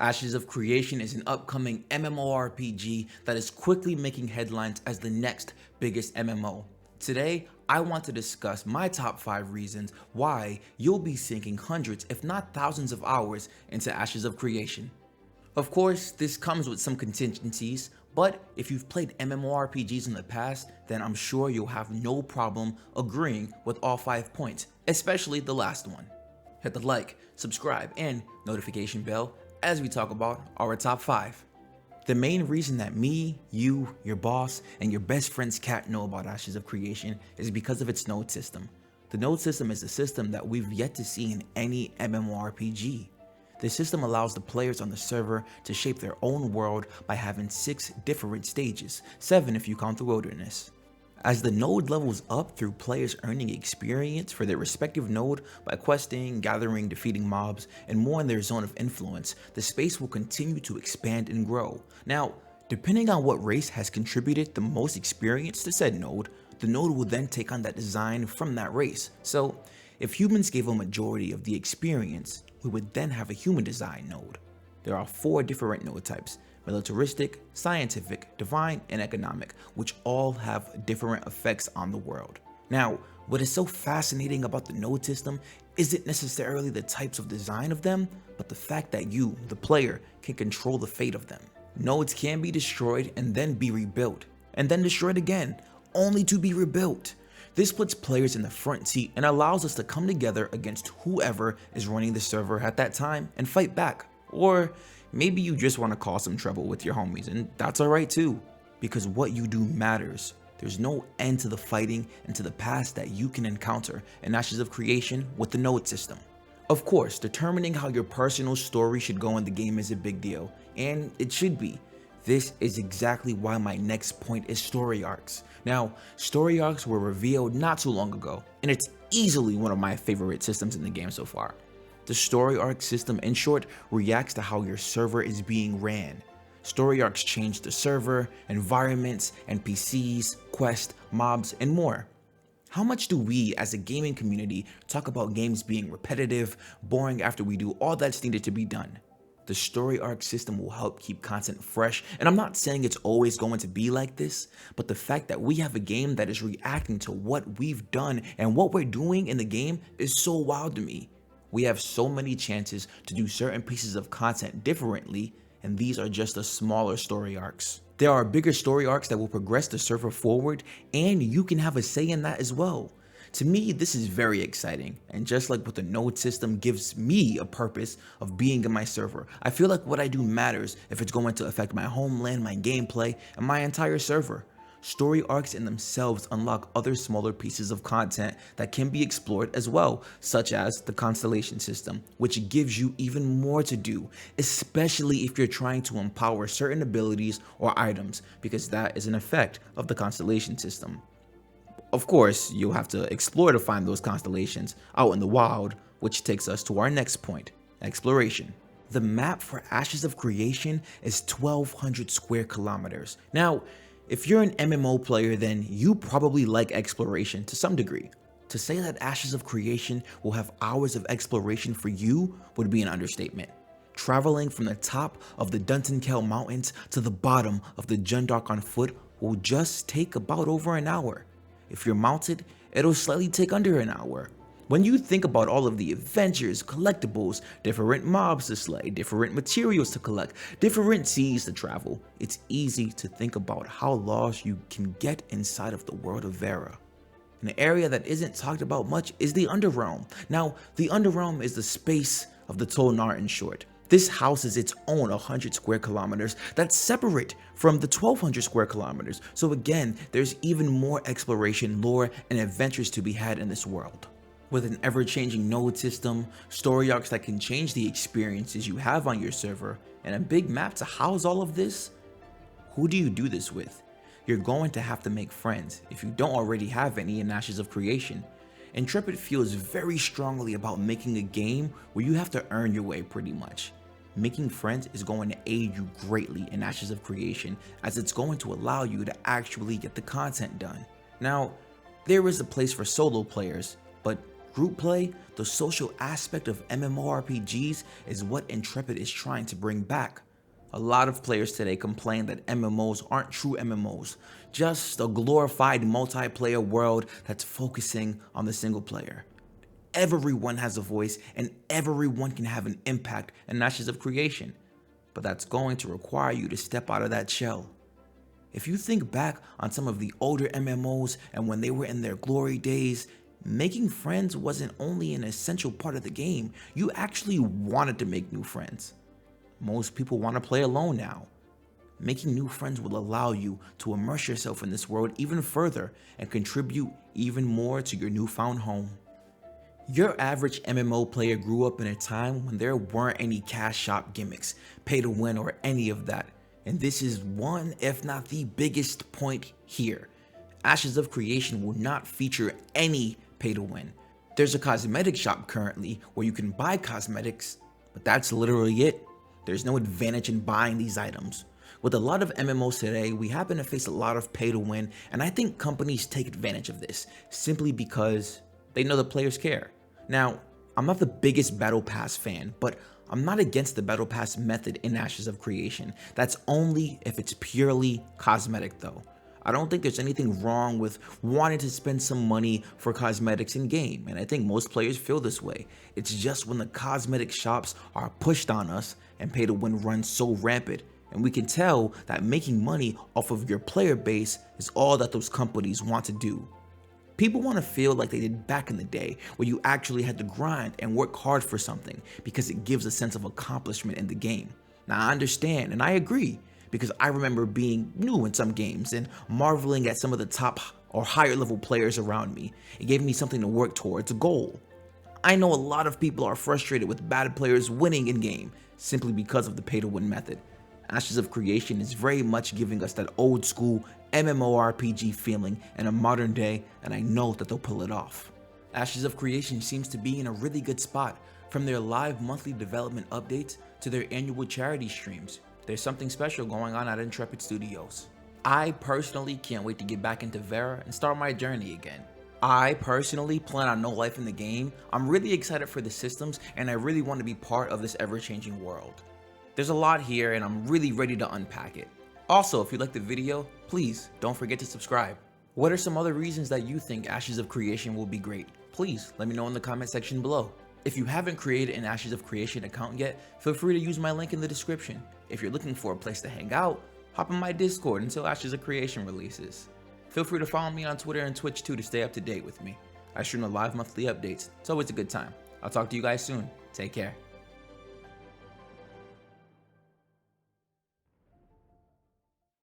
Ashes of Creation is an upcoming MMORPG that is quickly making headlines as the next biggest MMO. Today, I want to discuss my top 5 reasons why you'll be sinking hundreds if not thousands of hours into Ashes of Creation. Of course, this comes with some contingencies, but if you've played MMORPGs in the past, then I'm sure you'll have no problem agreeing with all 5 points, especially the last one. Hit the like, subscribe, and notification bell as we talk about our top 5. The main reason that me, you, your boss, and your best friend's cat know about Ashes of Creation is because of its node system. The node system is a system that we've yet to see in any MMORPG. The system allows the players on the server to shape their own world by having 6 different stages, 7 if you count the wilderness. As the node levels up through players earning experience for their respective node by questing, gathering, defeating mobs, and more in their zone of influence, the space will continue to expand and grow. Now, depending on what race has contributed the most experience to said node, the node will then take on that design from that race. So, if humans gave a majority of the experience, we would then have a human design node. There are 4 different node types: militaristic, scientific, divine, and economic, which all have different effects on the world. Now, what is so fascinating about the node system isn't necessarily the types of design of them, but the fact that you, the player, can control the fate of them. Nodes can be destroyed and then be rebuilt, and then destroyed again, only to be rebuilt. This puts players in the front seat and allows us to come together against whoever is running the server at that time and fight back. Or maybe you just want to cause some trouble with your homies, and that's alright too, because what you do matters. There's no end to the fighting and to the past that you can encounter in Ashes of Creation with the node system. Of course, determining how your personal story should go in the game is a big deal, and it should be. This is exactly why my next point is story arcs. Now, story arcs were revealed not too long ago, and it's easily one of my favorite systems in the game so far. The story arc system, in short, reacts to how your server is being ran. Story arcs change the server, environments, NPCs, quests, mobs, and more. How much do we as a gaming community talk about games being repetitive, boring after we do all that's needed to be done? The story arc system will help keep content fresh, and I'm not saying it's always going to be like this, but the fact that we have a game that is reacting to what we've done and what we're doing in the game is so wild to me. We have so many chances to do certain pieces of content differently, and these are just the smaller story arcs. There are bigger story arcs that will progress the server forward, and you can have a say in that as well. To me, this is very exciting, and just like what the node system gives me a purpose of being in my server, I feel like what I do matters if it's going to affect my homeland, my gameplay, and my entire server. Story arcs in themselves unlock other smaller pieces of content that can be explored as well, such as the constellation system, which gives you even more to do, especially if you're trying to empower certain abilities or items, because that is an effect of the constellation system. Of course, you'll have to explore to find those constellations out in the wild, which takes us to our next point, exploration. The map for Ashes of Creation is 1,200 square kilometers. Now, if you're an MMO player, then you probably like exploration to some degree. To say that Ashes of Creation will have hours of exploration for you would be an understatement. Traveling from the top of the Duntonkel Mountains to the bottom of the Jundark on foot will just take about over an hour. If you're mounted, it'll slightly take under an hour. When you think about all of the adventures, collectibles, different mobs to slay, different materials to collect, different seas to travel, it's easy to think about how lost you can get inside of the world of Verra. An area that isn't talked about much is the Underrealm. Now, the Underrealm is the space of the Tolnar in short. This houses its own 100 square kilometers that's separate from the 1,200 square kilometers. So again, there's even more exploration, lore, and adventures to be had in this world. With an ever-changing node system, story arcs that can change the experiences you have on your server, and a big map to house all of this, who do you do this with? You're going to have to make friends if you don't already have any in Ashes of Creation. Intrepid feels very strongly about making a game where you have to earn your way pretty much. Making friends is going to aid you greatly in Ashes of Creation, as it's going to allow you to actually get the content done. Now, there is a place for solo players, but Group play, the social aspect of MMORPGs, is what Intrepid is trying to bring back. A lot of players today complain that MMOs aren't true MMOs, just a glorified multiplayer world that's focusing on the single player. Everyone has a voice and everyone can have an impact in Ashes of Creation, but that's going to require you to step out of that shell. If you think back on some of the older MMOs and when they were in their glory days, making friends wasn't only an essential part of the game, you actually wanted to make new friends. Most people want to play alone now. Making new friends will allow you to immerse yourself in this world even further and contribute even more to your newfound home. Your average MMO player grew up in a time when there weren't any cash shop gimmicks, pay to win, or any of that. And this is one, if not the biggest point here. Ashes of Creation will not feature any pay to win. There's a cosmetic shop currently where you can buy cosmetics, but that's literally it. There's no advantage in buying these items. With a lot of MMOs today, we happen to face a lot of pay to win, and I think companies take advantage of this simply because they know the players care. Now, I'm not the biggest Battle Pass fan, but I'm not against the Battle Pass method in Ashes of Creation. That's only if it's purely cosmetic though. I don't think there's anything wrong with wanting to spend some money for cosmetics in game, and I think most players feel this way. It's just when the cosmetic shops are pushed on us and pay to win runs so rampant, and we can tell that making money off of your player base is all that those companies want to do. People want to feel like they did back in the day, where you actually had to grind and work hard for something because it gives a sense of accomplishment in the game. Now I understand and I agree, because I remember being new in some games and marveling at some of the top or higher level players around me. It gave me something to work towards, a goal. I know a lot of people are frustrated with bad players winning in game simply because of the pay to win method. Ashes of Creation is very much giving us that old school MMORPG feeling in a modern day, and I know that they'll pull it off. Ashes of Creation seems to be in a really good spot, from their live monthly development updates to their annual charity streams. There's something special going on at Intrepid Studios. I personally can't wait to get back into Verra and start my journey again. I personally plan on no life in the game. I'm really excited for the systems, and I really want to be part of this ever-changing world. There's a lot here and I'm really ready to unpack it. Also, if you liked the video, please don't forget to subscribe. What are some other reasons that you think Ashes of Creation will be great? Please let me know in the comment section below. If you haven't created an Ashes of Creation account yet, feel free to use my link in the description. If you're looking for a place to hang out, hop in my Discord until Ashes of Creation releases. Feel free to follow me on Twitter and Twitch too to stay up to date with me. I stream the live monthly updates. It's always a good time. I'll talk to you guys soon. Take care.